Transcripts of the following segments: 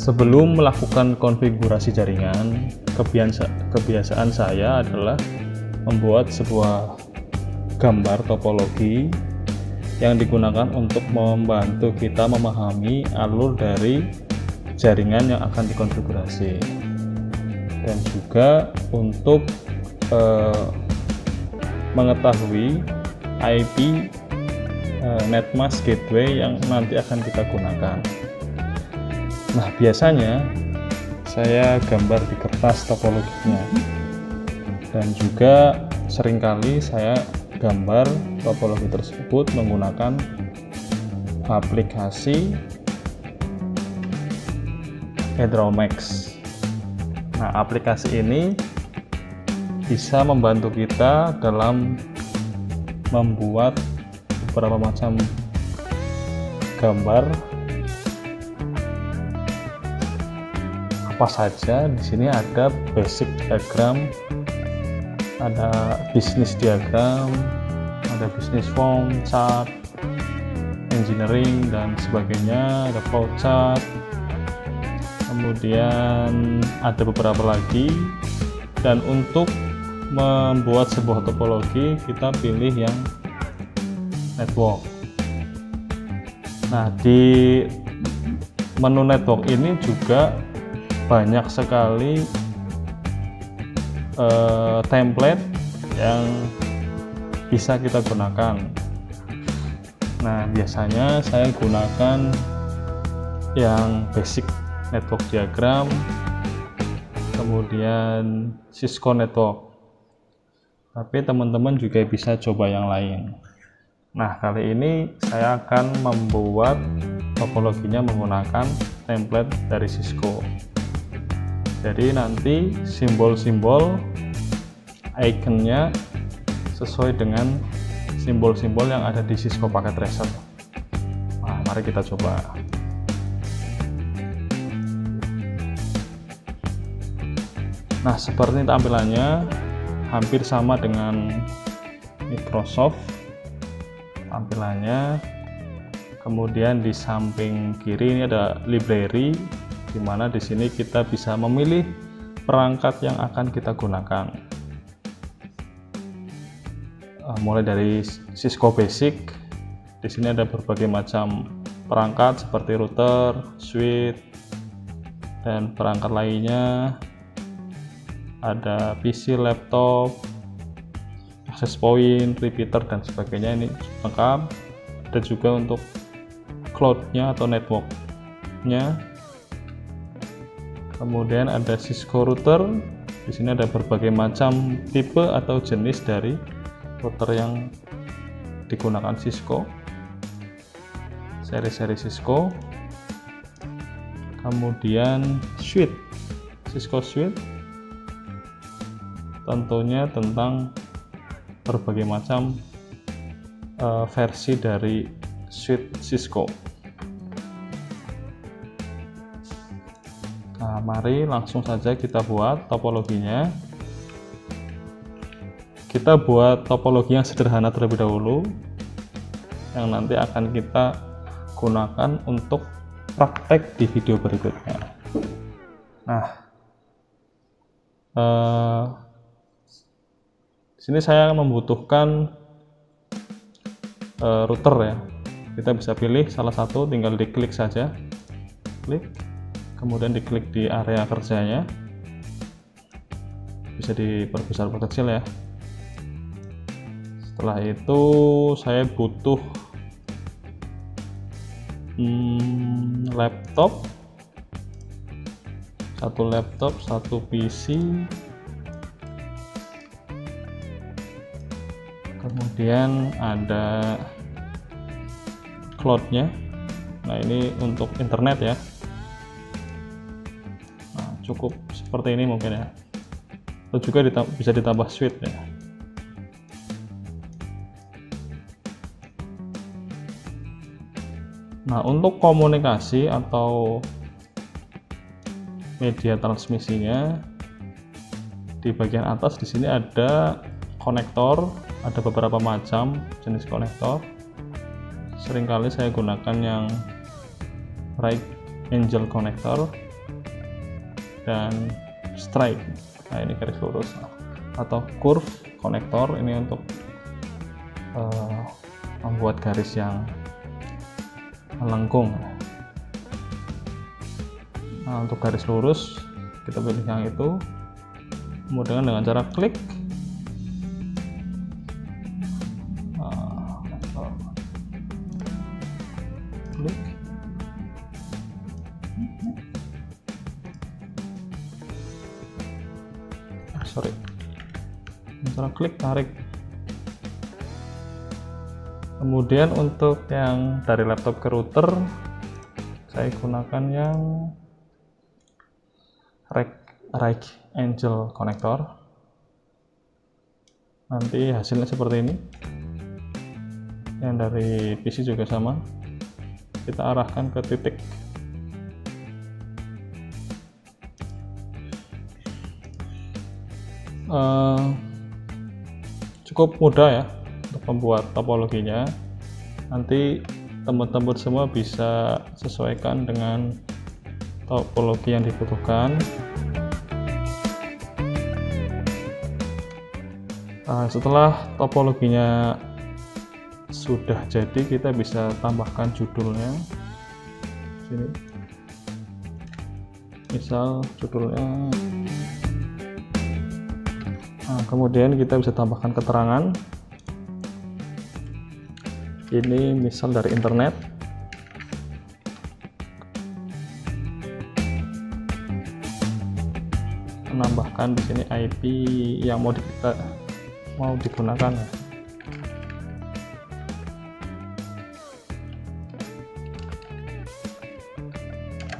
Sebelum melakukan konfigurasi jaringan, kebiasaan saya adalah membuat sebuah gambar topologi yang digunakan untuk membantu kita memahami alur dari jaringan yang akan dikonfigurasi, dan juga untuk mengetahui IP NetMask gateway yang nanti akan kita gunakan. Nah, biasanya saya gambar di kertas topologinya, dan juga seringkali saya gambar topologi tersebut menggunakan aplikasi Hydromax. Nah, aplikasi ini bisa membantu kita dalam membuat beberapa macam gambar apa saja. Di sini ada basic diagram, ada bisnis diagram, ada bisnis form, chart, engineering dan sebagainya, ada flowchart. Kemudian ada beberapa lagi, dan untuk membuat sebuah topologi kita pilih yang network. Nah, di menu network ini juga banyak sekali template yang bisa kita gunakan. Nah, biasanya saya gunakan yang basic network diagram, kemudian Cisco network, tapi teman-teman juga bisa coba yang lain. Nah, kali ini saya akan membuat topologinya menggunakan template dari Cisco. Jadi nanti simbol-simbol iconnya sesuai dengan simbol-simbol yang ada di Cisco Packet Tracer. Nah, mari kita coba. Nah, seperti tampilannya hampir sama dengan Microsoft tampilannya. Kemudian di samping kiri ini ada library, di mana di sini kita bisa memilih perangkat yang akan kita gunakan. Mulai dari Cisco Basic, di sini ada berbagai macam perangkat seperti router, switch, dan perangkat lainnya. Ada PC, laptop, access point, repeater dan sebagainya, ini lengkap. Ada juga untuk cloud-nya atau network-nya. Kemudian ada Cisco router. Di sini ada berbagai macam tipe atau jenis dari router yang digunakan Cisco, seri-seri Cisco. Kemudian switch, Cisco switch, tentunya tentang berbagai macam versi dari switch Cisco. Nah, mari langsung saja kita buat topologinya. Kita buat topologi yang sederhana terlebih dahulu, yang nanti akan kita gunakan untuk praktek di video berikutnya. Nah, di sini saya membutuhkan router ya. Kita bisa pilih salah satu, tinggal diklik saja, klik, kemudian diklik di area kerjanya, bisa diperbesar perkecil ya. Setelah itu saya butuh laptop, satu PC, kemudian ada cloud-nya. Nah, ini untuk internet ya. Nah, cukup seperti ini mungkin ya, atau juga bisa ditambah switch ya. Nah, untuk komunikasi atau media transmisinya, di bagian atas di sini ada konektor, ada beberapa macam jenis konektor. Seringkali saya gunakan yang right angle connector dan straight. Nah, ini garis lurus atau curve konektor, ini untuk membuat garis yang melengkung. Nah, untuk garis lurus kita pilih yang itu, kemudian dengan cara klik klik tarik. Kemudian untuk yang dari laptop ke router, saya gunakan yang right angle connector. Nanti hasilnya seperti ini. Yang dari PC juga sama, kita arahkan ke titik. Cukup mudah ya untuk membuat topologinya. Nanti teman-teman semua bisa sesuaikan dengan topologi yang dibutuhkan. Setelah topologinya sudah jadi, kita bisa tambahkan judulnya sini. Misal judulnya, kemudian kita bisa tambahkan keterangan. Ini misal dari internet. Menambahkan di sini IP yang mau digunakan.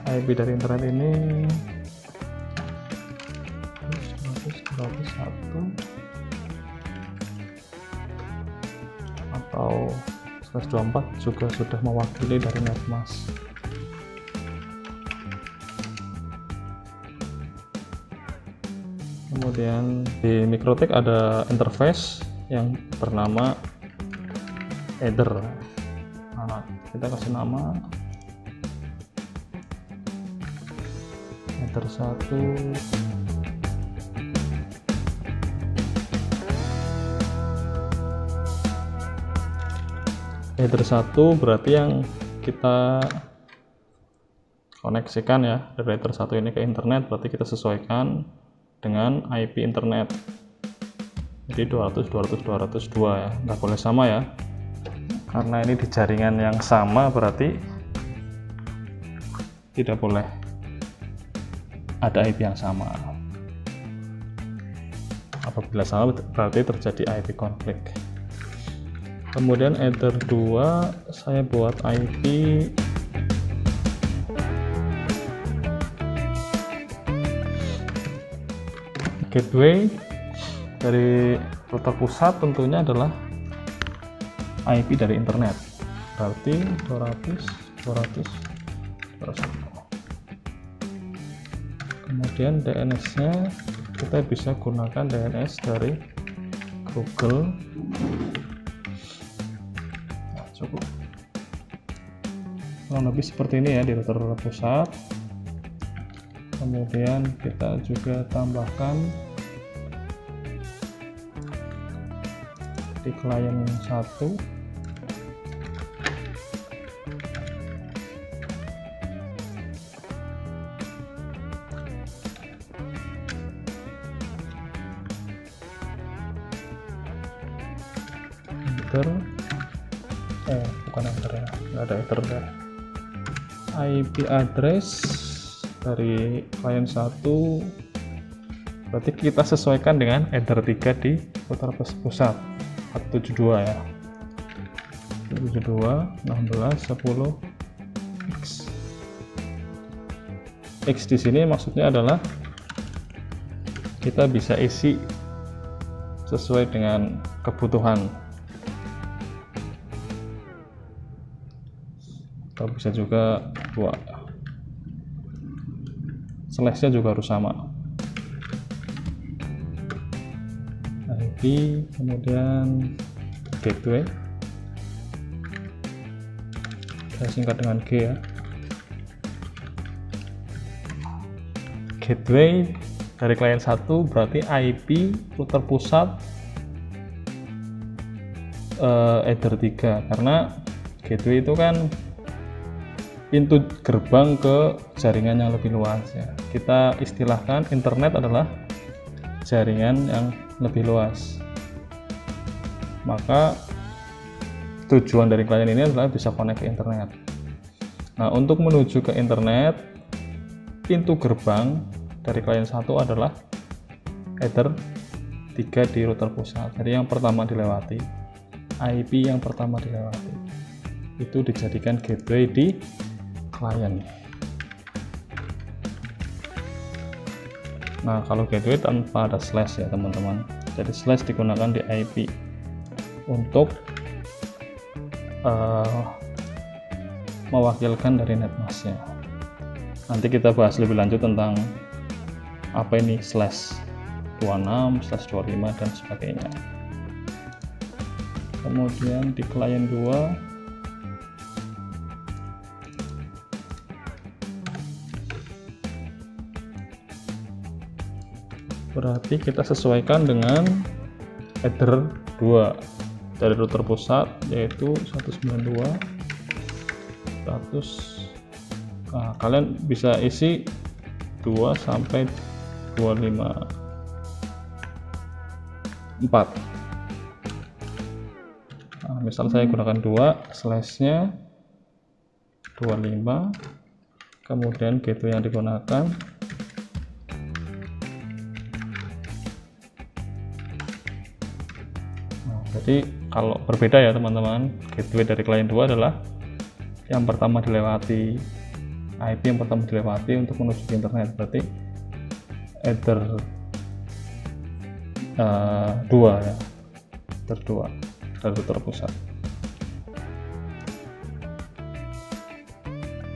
IP dari internet ini 100.1 atau 124 juga sudah mewakili dari NetMask. Kemudian di MikroTik ada interface yang bernama header. Nah, kita kasih nama header 1. Header 1 berarti yang kita koneksikan ya, dari header 1 ini ke internet, berarti kita sesuaikan dengan IP internet. Jadi 200.200.202 ya, nggak boleh sama ya, karena ini di jaringan yang sama, berarti tidak boleh ada IP yang sama. Apabila sama berarti terjadi IP konflik. Kemudian header 2 saya buat IP gateway dari router pusat, tentunya adalah IP dari internet, berarti 200.200.201. Kemudian DNS nya kita bisa gunakan DNS dari Google. Cukup kurang lebih seperti ini ya di router pusat. Kemudian kita juga tambahkan di klien 1. Bukan header ya, nggak ada header ya. IP address dari klien 1 berarti kita sesuaikan dengan header 3 di router pusat 172 ya, 172.16.10 X di sini maksudnya adalah kita bisa isi sesuai dengan kebutuhan. Atau bisa juga buat slash-nya juga harus sama. IP, kemudian gateway, saya singkat dengan G ya. G. gateway dari klien 1 berarti IP router pusat Ether 3, karena gateway itu kan pintu gerbang ke jaringan yang lebih luas ya. Kita istilahkan internet adalah jaringan yang lebih luas. Maka tujuan dari klien ini adalah bisa connect ke internet. Nah, untuk menuju ke internet, pintu gerbang dari klien 1 adalah Ether 3 di router pusat. Jadi yang pertama dilewati, IP yang pertama dilewati, itu dijadikan gateway di klien. Nah, kalau gateway tanpa ada slash ya teman-teman. Jadi slash digunakan di IP untuk mewakilkan dari netmasknya. Nanti kita bahas lebih lanjut tentang apa ini slash 26, slash 25 dan sebagainya. Kemudian di klien 2 berarti kita sesuaikan dengan Ether 2 dari router pusat, yaitu 192 100. Nah, kalian bisa isi 2 sampai 254. Nah, misal saya gunakan 2 slashnya 25, kemudian gateway yang digunakan Jadi kalau berbeda ya teman-teman, gateway dari klien 2 adalah yang pertama dilewati, IP yang pertama dilewati untuk menuju ke internet, berarti Ether 2 ya, Ether 2 dari router pusat.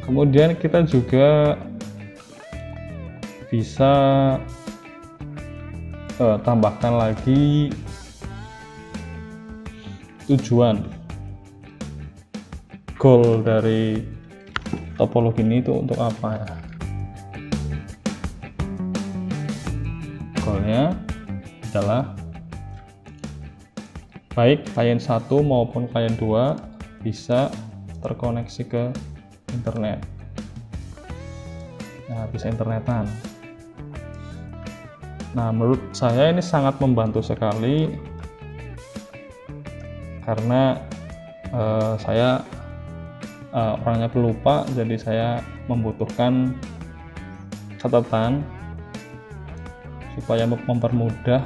Kemudian kita juga bisa tambahkan lagi tujuan, goal dari topologi ini itu untuk apa ya. Goalnya adalah baik klien 1 maupun klien 2 bisa terkoneksi ke internet. Nah, bisa internetan. Nah, menurut saya ini sangat membantu sekali karena saya orangnya pelupa, jadi saya membutuhkan catatan supaya mempermudah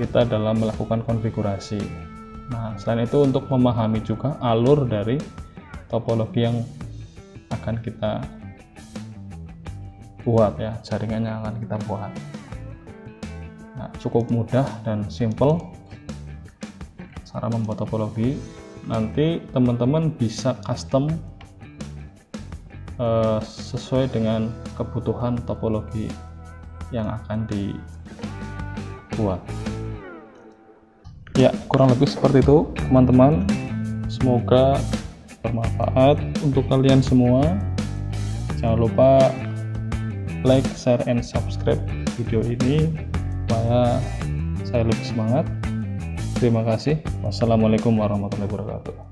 kita dalam melakukan konfigurasi. Nah, selain itu untuk memahami juga alur dari topologi yang akan kita buat ya, jaringan yang akan kita buat. Nah, cukup mudah dan simple cara membuat topologi. Nanti teman-teman bisa custom sesuai dengan kebutuhan topologi yang akan dibuat. Ya, kurang lebih seperti itu teman-teman. Semoga bermanfaat untuk kalian semua. Jangan lupa like, share, and subscribe video ini supaya saya lebih semangat. Terima kasih. Wassalamualaikum warahmatullahi wabarakatuh.